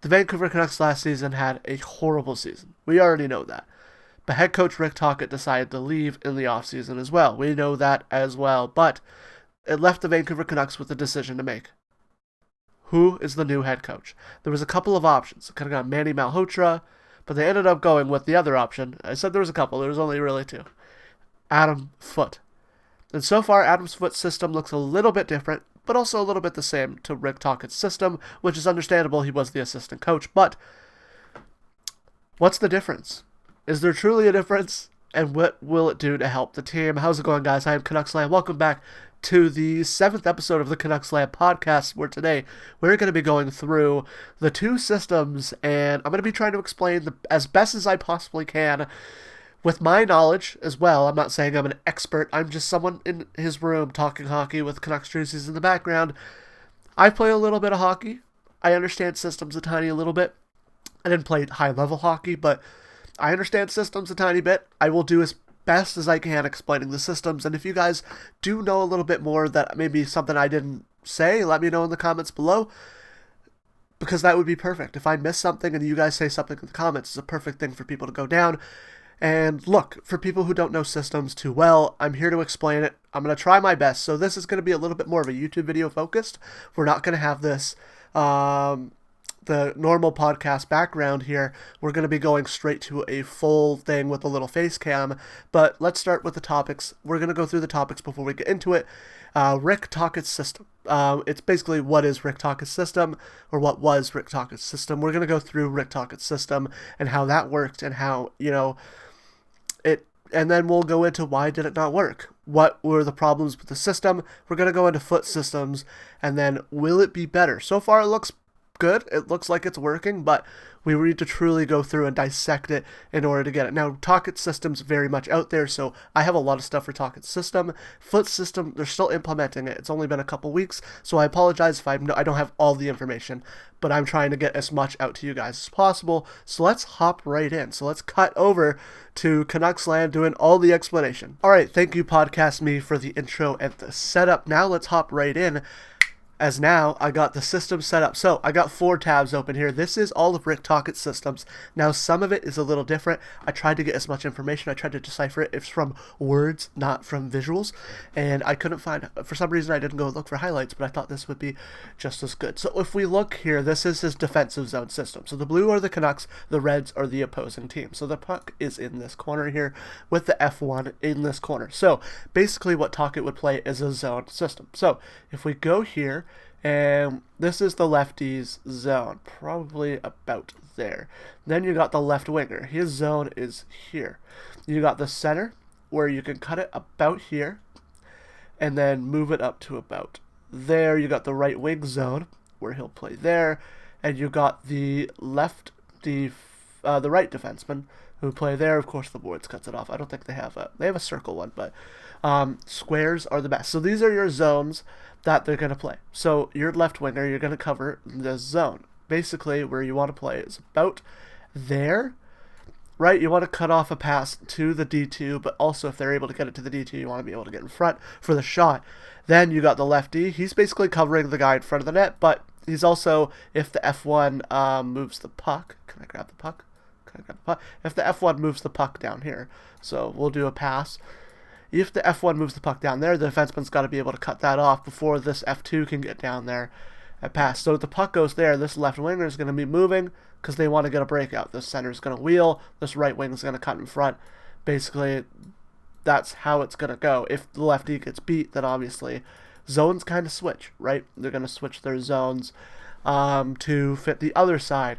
The Vancouver Canucks last season had a horrible season. We already know that. But head coach Rick Tocchet decided to leave in the offseason as well. We know that as well. But it left the Vancouver Canucks with a decision to make. Who is the new head coach? There was a couple of options. It could have gone Manny Malhotra, but they ended up going with the other option. I said there was a couple. There was only really two. Adam Foote. And so far, Adam Foote's system looks a little bit different, but also a little bit the same to Rick Tocchet's system, which is understandable. He was the assistant coach. But what's the difference? Is there truly a difference? And what will it do to help the team? How's it going, guys? I am CanucksLand. Welcome back to the 7th episode of the CanucksLand podcast, where today we're going to be going through the two systems, and I'm going to be trying to explain as best as I possibly can with my knowledge as well. I'm not saying I'm an expert. I'm just someone in his room talking hockey with Canucks jerseys in the background. I play a little bit of hockey. I understand systems a tiny little bit. I didn't play high-level hockey, but I understand systems a tiny bit. I will do as best as I can explaining the systems, and if you guys do know a little bit more that maybe something I didn't say, let me know in the comments below, because that would be perfect. If I miss something and you guys say something in the comments, it's a perfect thing for people to go down. And look, for people who don't know systems too well, I'm here to explain it. I'm going to try my best. So this is going to be a little bit more of a YouTube video focused. We're not going to have this the normal podcast background here. We're going to be going straight to a full thing with a little face cam. But let's start with the topics. We're going to go through the topics before we get into it. Rick Tocchet's system. It's basically what is Rick Tocchet's system, or what was Rick Tocchet's system. We're going to go through Rick Tocchet's system and how that worked and how, it, and then we'll go into why did it not work? What were the problems with the system? We're going to go into Foote systems, and then will it be better? So far it looks good. It looks like it's working, but we need to truly go through and dissect it in order to get it. Now, Tocchet's system's very much out there, so I have a lot of stuff for Tocchet's system. Foote's system, they're still implementing it. It's only been a couple weeks, so I apologize if I don't have all the information, but I'm trying to get as much out to you guys as possible. So let's hop right in. So let's cut over to CanucksLand doing all the explanation. All right, thank you, Podcast Me, for the intro and the setup. Now let's hop right in, as now I got the system set up. So I got 4 tabs open here. This is all of Rick Tocchet's systems. Now some of it is a little different. I tried to get as much information. I tried to decipher it. It's from words, not from visuals. And I couldn't find, for some reason I didn't go look for highlights, but I thought this would be just as good. So if we look here, this is his defensive zone system. So the blue are the Canucks, the reds are the opposing team. So the puck is in this corner here with the F1 in this corner. So basically what Tocchet would play is a zone system. So if we go here, and this is the lefty's zone, probably about there. Then you got the left winger. His zone is here. You got the center, where you can cut it about here, and then move it up to about there. You got the right wing zone, where he'll play there, and you got the the right defenseman who play there. Of course, the boards cuts it off. I don't think they have a circle one, but squares are the best. So these are your zones that they're going to play. So your left winger, you're going to cover the zone. Basically, where you want to play is about there, right? You want to cut off a pass to the D2, but also if they're able to get it to the D2, you want to be able to get in front for the shot. Then you got the lefty. He's basically covering the guy in front of the net, but he's also, if the F1 moves the puck, can I grab the puck? If the F1 moves the puck down here, so we'll do a pass. If the F1 moves the puck down there, the defenseman's got to be able to cut that off before this F2 can get down there and pass. So if the puck goes there, this left winger is going to be moving because they want to get a breakout. This center is going to wheel. This right wing is going to cut in front. Basically, that's how it's going to go. If the lefty gets beat, then obviously zones kind of switch, right? They're going to switch their zones to fit the other side.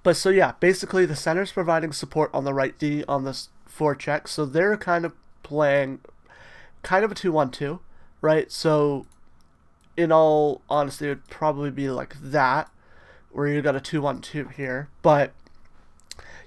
But so yeah, basically the center's providing support on the right D on this forecheck, so they're kind of playing kind of a 2-1-2, right? So in all honesty, it would probably be like that, where you got a 2-1-2 here. But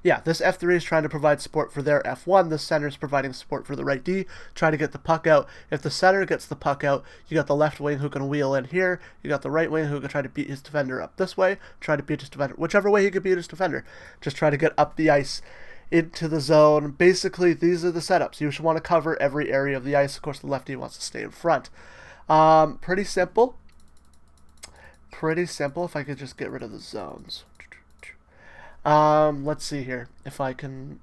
yeah, this F3 is trying to provide support for their F1. The center is providing support for the right D, trying to get the puck out. If the center gets the puck out, you got the left wing who can wheel in here. You got the right wing who can try to beat his defender up this way, try to beat his defender, whichever way he can beat his defender. Just try to get up the ice into the zone. Basically, these are the setups. You should want to cover every area of the ice. Of course, the lefty wants to stay in front. Pretty simple. pretty simple if I could just get rid of the zones. Let's see here if I can.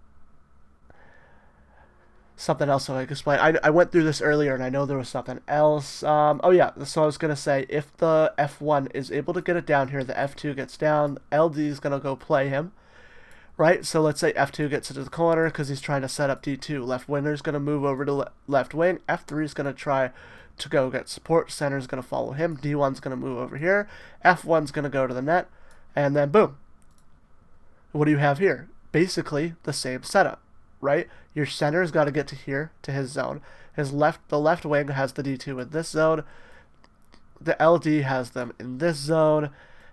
Something else so I can explain. I went through this earlier and I know there was something else. Oh yeah, so I was gonna say if the F1 is able to get it down here, the F2 gets down. LD is gonna go play him, right? So let's say F2 gets into the corner because he's trying to set up D2. Left winger is gonna move over to left wing. F3 is gonna try to go get support. Center is gonna follow him. D1 is gonna move over here. F1 is gonna go to the net, and then boom. What do you have here? Basically the same setup, right? Your center's got to get to here, to his zone. The left wing has the D2 in this zone. The LD has them in this zone.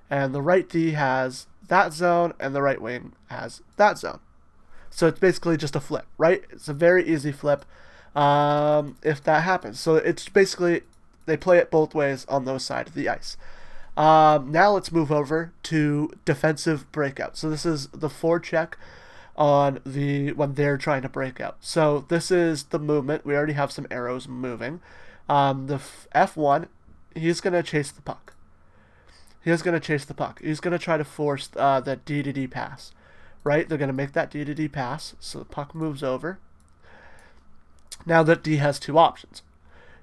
And the right D has that zone, and the right wing has that zone. So it's basically just a flip, right? It's a very easy flip if that happens. So it's basically, they play it both ways on those sides of the ice. Now let's move over to defensive breakout. So this is the forecheck on when they're trying to break out. So this is the movement. We already have some arrows moving. The F1, he's going to chase the puck. He's going to try to force the D to D pass, right? They're going to make that D to D pass, so the puck moves over. Now that D has two options.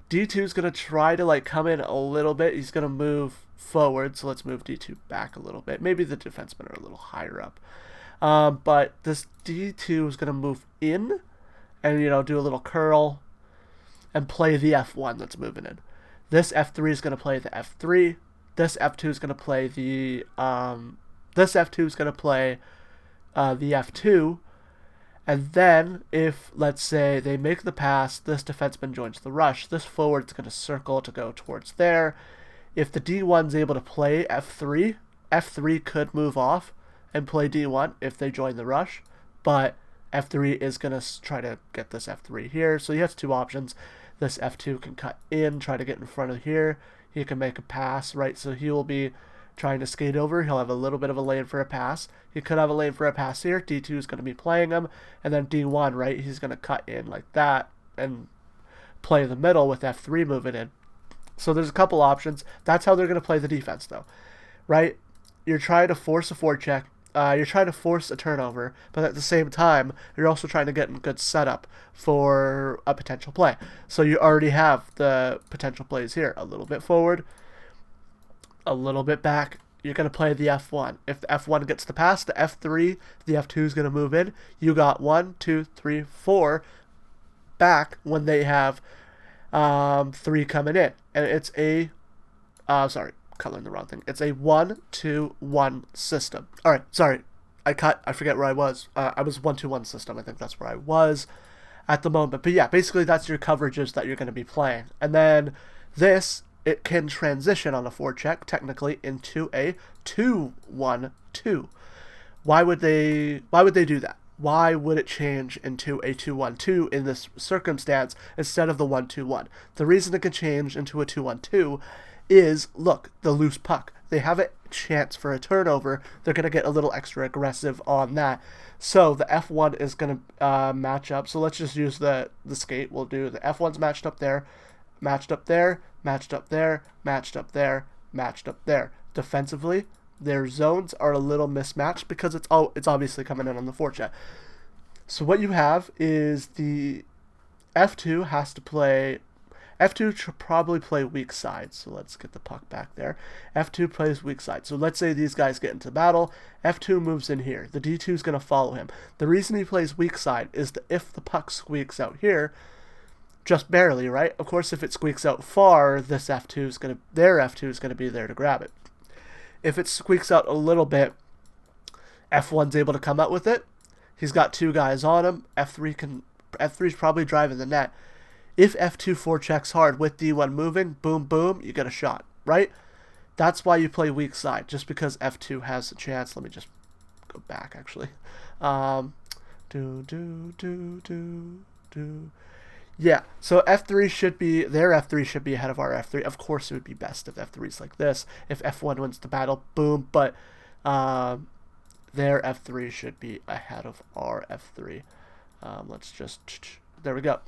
D2 is going to try to come in a little bit. He's going to move forward, so let's move D2 back a little bit. Maybe the defensemen are a little higher up. But this D2 is going to move in and, do a little curl and play the F1 that's moving in. This F3 is going to play the F3. This F2 is going to play the F2. And then if, let's say, they make the pass, this defenseman joins the rush. This forward is going to circle to go towards there. If the D1 is able to play F3, F3 could move off and play D1 if they join the rush, but F3 is going to try to get this F3 here. So he has two options. This F2 can cut in, try to get in front of here. He can make a pass, right? So he will be trying to skate over. He'll have a little bit of a lane for a pass. He could have a lane for a pass here. D2 is going to be playing him. And then D1, right, he's going to cut in like that and play the middle with F3 moving in. So there's a couple options. That's how they're going to play the defense, though, right? You're trying to force a forecheck. You're trying to force a turnover, but at the same time, you're also trying to get in good setup for a potential play. So you already have the potential plays here. A little bit forward, a little bit back. You're going to play the F1. If the F1 gets the pass, the F3, the F2 is going to move in. You got 1, 2, 3, 4 back when they have 3 coming in. And it's a, coloring the wrong thing. It's a 1-2-1 system. All right, sorry, I forget where I was. I was 1-2-1 system. I think that's where I was at the moment. But yeah, basically that's your coverages that you're going to be playing. And then it can transition on a forecheck technically into a 2-1-2. Why would they do that? Why would it change into a 2-1-2 in this circumstance instead of the 1-2-1? The reason it can change into a 2-1-2 is, look, the loose puck. They have a chance for a turnover. They're going to get a little extra aggressive on that. So the F1 is going to match up. So let's just use the skate. We'll do the F1's matched up there, matched up there, matched up there, matched up there, matched up there. Defensively, their zones are a little mismatched because it's obviously coming in on the forecheck. So what you have is the F2 has to play. F2 should probably play weak side, so let's get the puck back there. F2 plays weak side. So let's say these guys get into battle. F2 moves in here. The D2 is going to follow him. The reason he plays weak side is that if the puck squeaks out here, just barely, right? Of course, if it squeaks out far, their F2 is going to be there to grab it. If it squeaks out a little bit, F1's able to come out with it. He's got 2 guys on him. F3's probably driving the net. If F2 forechecks hard with D1 moving, boom, boom, you get a shot, right? That's why you play weak side, just because F2 has a chance. Let me just go back, actually. Yeah, so their F3 should be ahead of our F3. Of course, it would be best if F3's like this. If F1 wins the battle, boom, but their F3 should be ahead of our F3. There we go.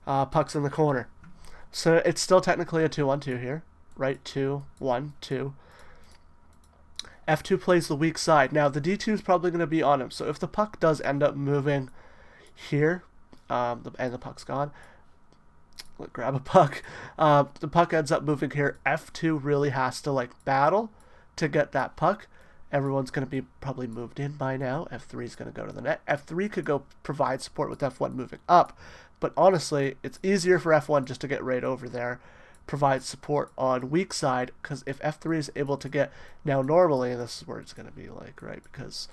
Puck's in the corner. So it's still technically a 2-1-2 here. right? 2, 1, 2. F2 plays the weak side. Now, the D2 is probably going to be on him. So if the puck does end up moving here, and the puck's gone, grab a puck. The puck ends up moving here. F2 really has to like battle to get that puck. Everyone's going to be probably moved in by now. F3 is going to go to the net. F3 could go provide support with F1 moving up. But honestly, it's easier for F1 just to get right over there, provide support on weak side, because if F3 is able to get, now normally this is where it's going to be like, right, because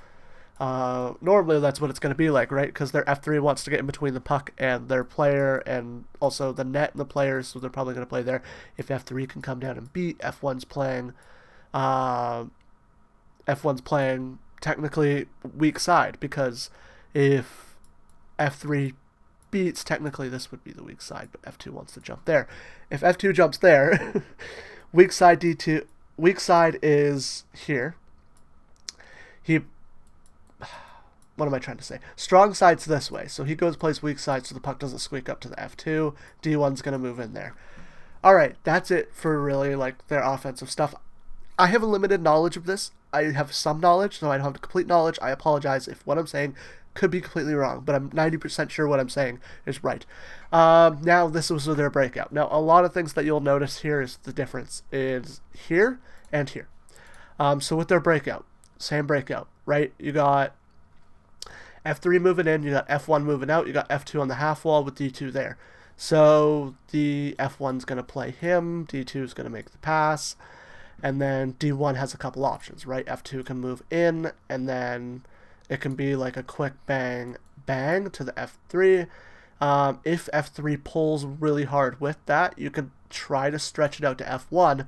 normally that's what it's going to be like, right, because their F3 wants to get in between the puck and their player and also the net and the players, so they're probably going to play there. If F3 can come down and beat, F1's playing technically weak side, because if F3 beats, technically this would be the weak side, but F2 wants to jump there. If F2 jumps there, weak side D2, weak side is here. What am I trying to say? Strong side's this way, so he goes plays weak side so the puck doesn't squeak up to the F2. D1's going to move in there. All right, that's it for really like their offensive stuff. I have a limited knowledge of this. I have some knowledge, so I don't have complete knowledge. I apologize if what I'm saying could be completely wrong, but I'm 90% sure what I'm saying is right. Now, this was their breakout. Now, a lot of things that you'll notice here is the difference is here and here. So with their breakout, same breakout, right? You got F3 moving in, you got F1 moving out, you got F2 on the half wall with D2 there. So the F1's going to play him, D2 is going to make the pass, and then D1 has a couple options, right? F2 can move in, and then it can be like a quick bang, bang to the F3. If F3 pulls really hard with that, you can try to stretch it out to F1,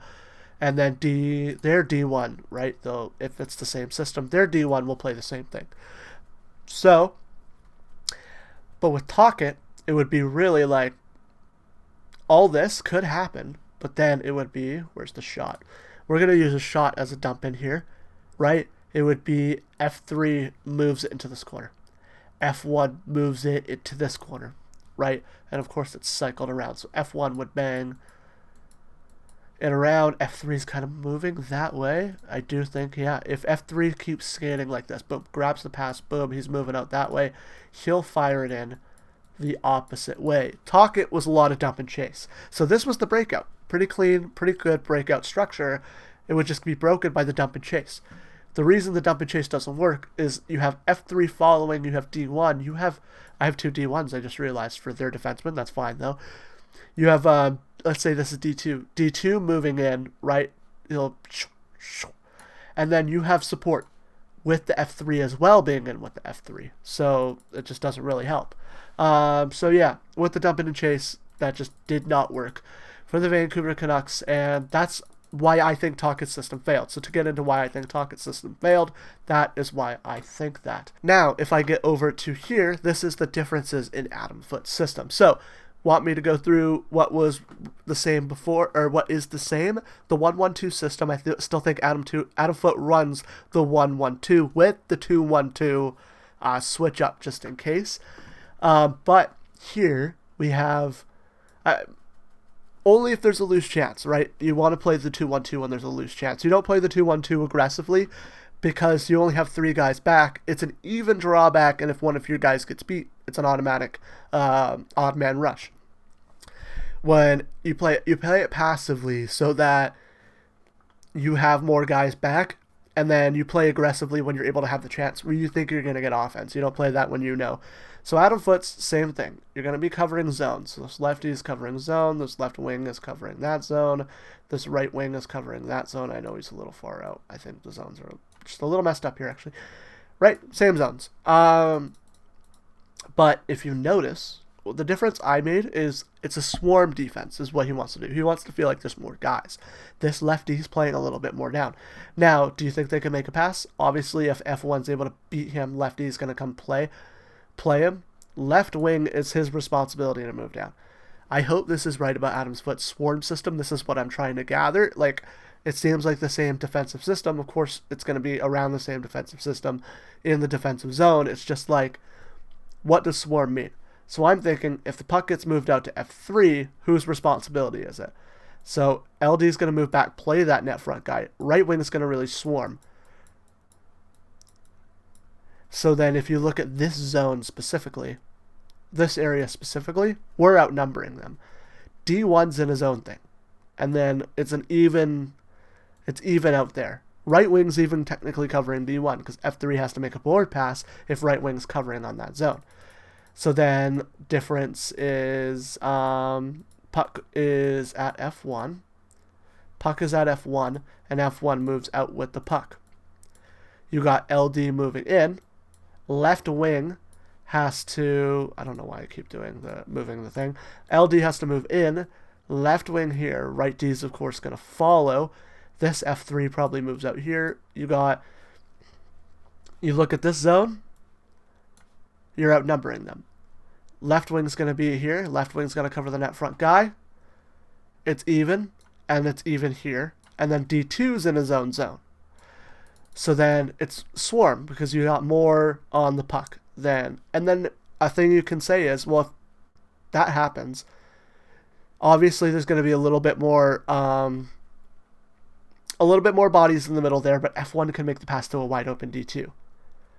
and then their D1, right? Though if it's the same system, their D1 will play the same thing. So, but with Tocchet, it would be really like, all this could happen, but then it would be, where's the shot? We're going to use a shot as a dump in here, right? It would be F3 moves it into this corner. F1 moves it into this corner, right? And of course it's cycled around. So F1 would bang it around. F3 is kind of moving that way. I do think, yeah, if F3 keeps skating like this, boom, grabs the pass, boom, he's moving out that way, he'll fire it in the opposite way. Tocchet was a lot of dump and chase. So this was the breakout. Pretty clean, pretty good breakout structure. It would just be broken by the dump and chase. The reason the dump and chase doesn't work is you have F3 following, you have D1, I have two D1s, I just realized, for their defensemen. That's fine though. You have, let's say this is D2. D2 moving in, right? And then you have support with the F3 as well being in with the F3. So it just doesn't really help. So yeah, with the dump and chase, that just did not work for the Vancouver Canucks, and that's why I think Tocchet's system failed. So to get into why I think Tocchet's system failed, that is why I think that. Now, if I get over to here, this is the differences in Adam Foote's system. So, want me to go through what was the same before, or what is the same? The 1-1-2 system, I still think Adam Foote runs the 1-1-2 with the 2-1-2 switch up just in case. But here we have... only if there's a loose chance, right? You want to play the 2-1-2 when there's a loose chance. You don't play the 2-1-2 aggressively because you only have 3 guys back. It's an even drawback, and if one of your guys gets beat, it's an automatic odd man rush. When you play it passively so that you have more guys back, and then you play aggressively when you're able to have the chance where you think you're going to get offense. You don't play that when you know. So Adam Foote's, same thing. You're going to be covering zones. So this lefty is covering zone. This left wing is covering that zone. This right wing is covering that zone. I know he's a little far out. I think the zones are just a little messed up here, actually. Right? Same zones. But if you notice, well, the difference I made is it's a swarm defense is what he wants to do. He wants to feel like there's more guys. This lefty's playing a little bit more down. Now, do you think they can make a pass? Obviously, if F1's able to beat him, lefty's going to come play him. Left wing is his responsibility to move down. I hope this is right about Adam Foote's swarm system. This is what I'm trying to gather. Like, it seems like the same defensive system. Of course, it's going to be around the same defensive system in the defensive zone. It's just like, what does swarm mean? So I'm thinking, if the puck gets moved out to F3, whose responsibility is it? So LD is going to move back, play that net front guy. Right wing is going to really swarm. So then if you look at this zone specifically, this area specifically, we're outnumbering them. D1's in his own thing. And then it's even out there. Right wing's even technically covering D1 because F3 has to make a board pass if right wing's covering on that zone. So then difference is puck is at F1. Puck is at F1 and F1 moves out with the puck. You got LD moving in. Left wing has to, I don't know why I keep moving the thing. LD has to move in. Left wing here. Right D is, of course, going to follow. This F3 probably moves out here. You look at this zone. You're outnumbering them. Left wing's going to be here. Left wing's going to cover the net front guy. It's even. And it's even here. And then D2's in his own zone. So then it's swarm because you got more on the puck then. And then a thing you can say is, well, if that happens, obviously there's going to be a little bit more bodies in the middle there, but F1 can make the pass to a wide open D2.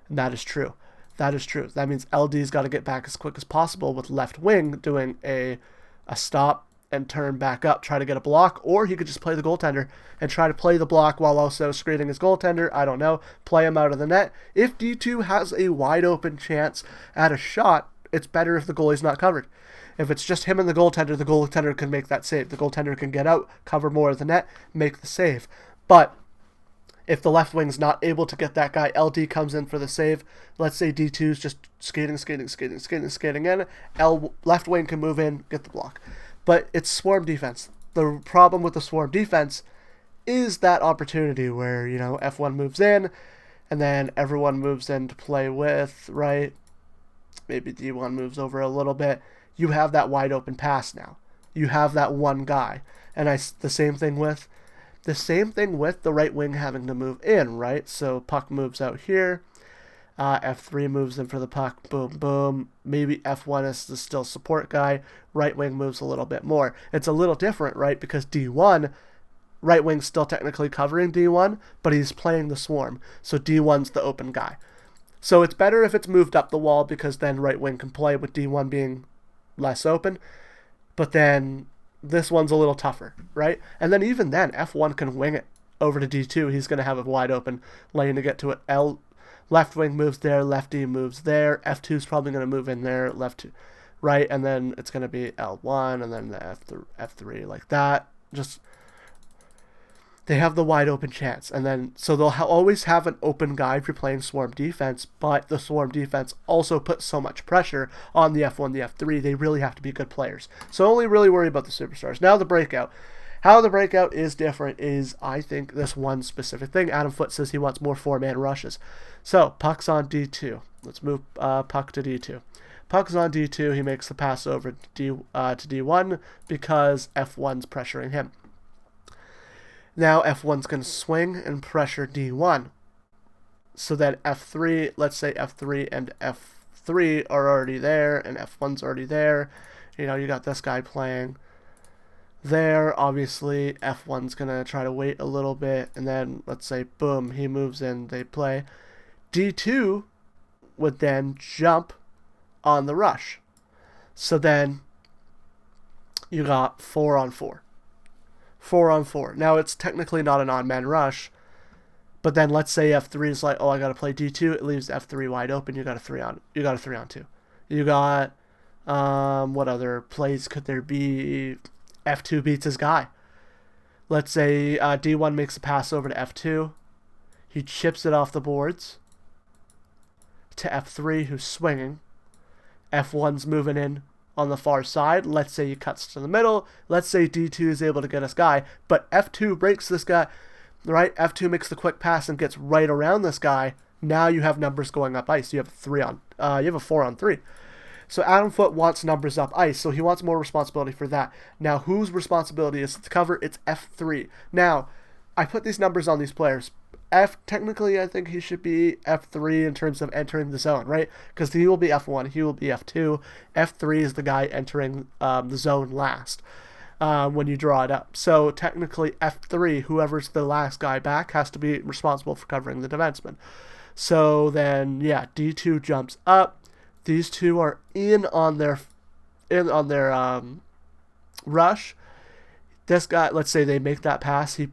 And that is true. That is true. That means LD's got to get back as quick as possible with left wing doing a stop and turn back up, try to get a block, or he could just play the goaltender and try to play the block while also screening his goaltender. I don't know. Play him out of the net. If D2 has a wide open chance at a shot, it's better if the goalie's not covered. If it's just him and the goaltender can make that save. The goaltender can get out, cover more of the net, make the save. But if the left wing's not able to get that guy, LD comes in for the save. Let's say D2's just skating in. Left wing can move in, get the block. But it's swarm defense. The problem with the swarm defense is that opportunity where, F1 moves in, and then everyone moves in to play with, right? Maybe D1 moves over a little bit. You have that wide open pass now. You have that one guy. And the same thing with the right wing having to move in, right? So puck moves out here. F3 moves in for the puck. Boom, boom. Maybe F1 is the still support guy. Right wing moves a little bit more. It's a little different, right? Because D1, right wing's still technically covering D1, but he's playing the swarm. So D1's the open guy. So it's better if it's moved up the wall because then right wing can play with D1 being less open. But then this one's a little tougher, right? And then even then, F1 can wing it over to D2. He's going to have a wide open lane to get to it. Left wing moves there, lefty moves there. F2's probably going to move in there, right, and then it's going to be L1 and then the F3 like that. Just they have the wide open chance, and then so they'll always have an open guy if you're playing swarm defense. But the swarm defense also puts so much pressure on the F1, the F3. They really have to be good players. So only really worry about the superstars. Now the breakout. How the breakout is different is, I think, this one specific thing. Adam Foote says he wants more four-man rushes. So, puck's on D2. Let's move puck to D2. Puck's on D2. He makes the pass over to D1 because F1's pressuring him. Now, F1's going to swing and pressure D1. So that F3, let's say F3 and F3 are already there, and F1's already there. You got this guy playing there. Obviously, F1's going to try to wait a little bit, and then, let's say, boom, he moves in, they play. D2 would then jump on the rush. So then you got 4-on-4. 4-on-4. Now, it's technically not an on-man rush, but then let's say F3 is like, oh, I got to play D2. It leaves F3 wide open. You got a 3-on-2. You got, what other plays could there be? F2 beats his guy. Let's say D1 makes a pass over to F2. He chips it off the boards to F3, who's swinging. F1's moving in on the far side. Let's say he cuts to the middle. Let's say D2 is able to get his guy, but F2 breaks this guy, right? F2 makes the quick pass and gets right around this guy. Now you have numbers going up ice. You have a 4-on-3. So Adam Foote wants numbers up ice, so he wants more responsibility for that. Now, whose responsibility is to cover? It's F3. Now, I put these numbers on these players. Technically, I think he should be F3 in terms of entering the zone, right? Because he will be F1, he will be F2. F3 is the guy entering the zone last. when you draw it up. So technically F3, whoever's the last guy back, has to be responsible for covering the defenseman. So then, yeah, D2 jumps up. These two are in on their rush. This guy, let's say they make that pass, he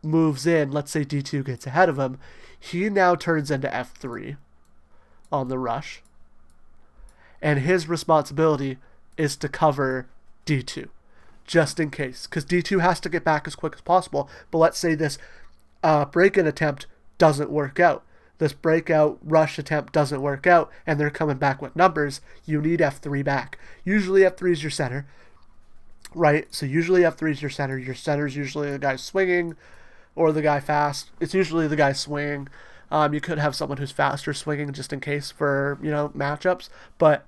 moves in. Let's say D2 gets ahead of him. He now turns into F3 on the rush. And his responsibility is to cover D2, just in case. Because D2 has to get back as quick as possible. But let's say this break-in attempt doesn't work out. This breakout rush attempt doesn't work out, and they're coming back with numbers. You need F3 back. Usually F3 is your center, right? So usually F3 is your center. Your center is usually the guy swinging or the guy fast. It's usually the guy swinging. You could have someone who's faster swinging just in case for, matchups. But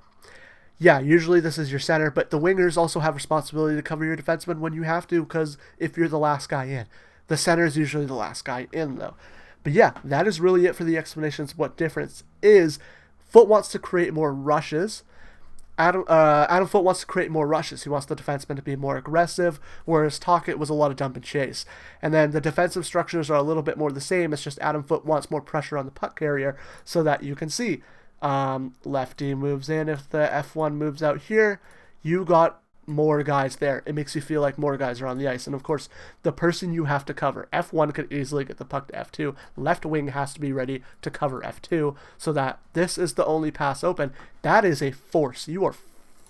yeah, usually this is your center. But the wingers also have responsibility to cover your defenseman when you have to, because if you're the last guy in. The center is usually the last guy in, though. But yeah, that is really it for the explanations of what difference is. Foote wants to create more rushes. Adam Foote wants to create more rushes. He wants the defenseman to be more aggressive, whereas Tocchet was a lot of dump and chase. And then the defensive structures are a little bit more the same. It's just Adam Foote wants more pressure on the puck carrier so that you can see. Lefty moves in. If the F1 moves out here, you got more guys there. It makes you feel like more guys are on the ice. And of course, the person you have to cover, F1 could easily get the puck to F2. Left wing has to be ready to cover F2 so that this is the only pass open. That is a force. You are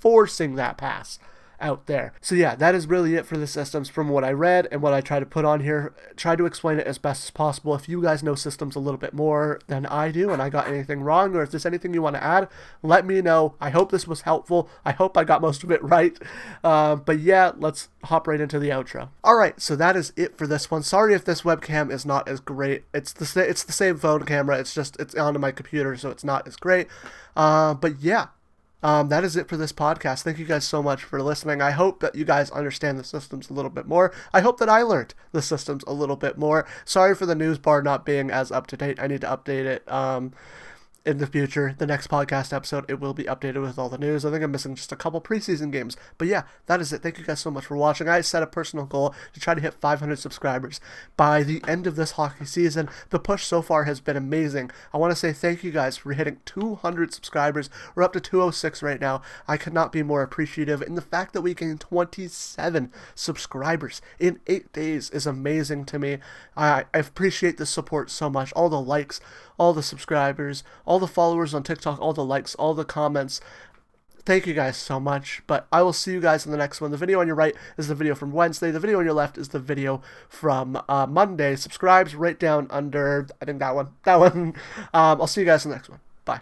forcing that pass out there. So yeah, that is really it for the systems from what I read and what I try to put on here. Try to explain it as best as possible. If you guys know systems a little bit more than I do and I got anything wrong, or if there's anything you want to add, let me know. I hope this was helpful. I hope I got most of it right. But yeah, let's hop right into the outro. Alright, so that is it for this one. Sorry if this webcam is not as great. It's the same phone camera. It's onto my computer, so it's not as great. But yeah. That is it for this podcast. Thank you guys so much for listening. I hope that you guys understand the systems a little bit more. I hope that I learned the systems a little bit more. Sorry for the news bar not being as up to date. I need to update it in the future. The next podcast episode, it will be updated with all the news. I think I'm missing just a couple preseason games. But yeah, that is it. Thank you guys so much for watching. I set a personal goal to try to hit 500 subscribers by the end of this hockey season. The push so far has been amazing. I want to say thank you guys for hitting 200 subscribers. We're up to 206 right now. I could not be more appreciative. And the fact that we gained 27 subscribers in 8 days is amazing to me. I appreciate the support so much. All the likes, all the subscribers, all the followers on TikTok, all the likes, all the comments. Thank you guys so much. But I will see you guys in the next one. The video on your right is the video from Wednesday. The video on your left is the video from Monday. Subscribes right down under, I think that one. I'll see you guys in the next one. Bye.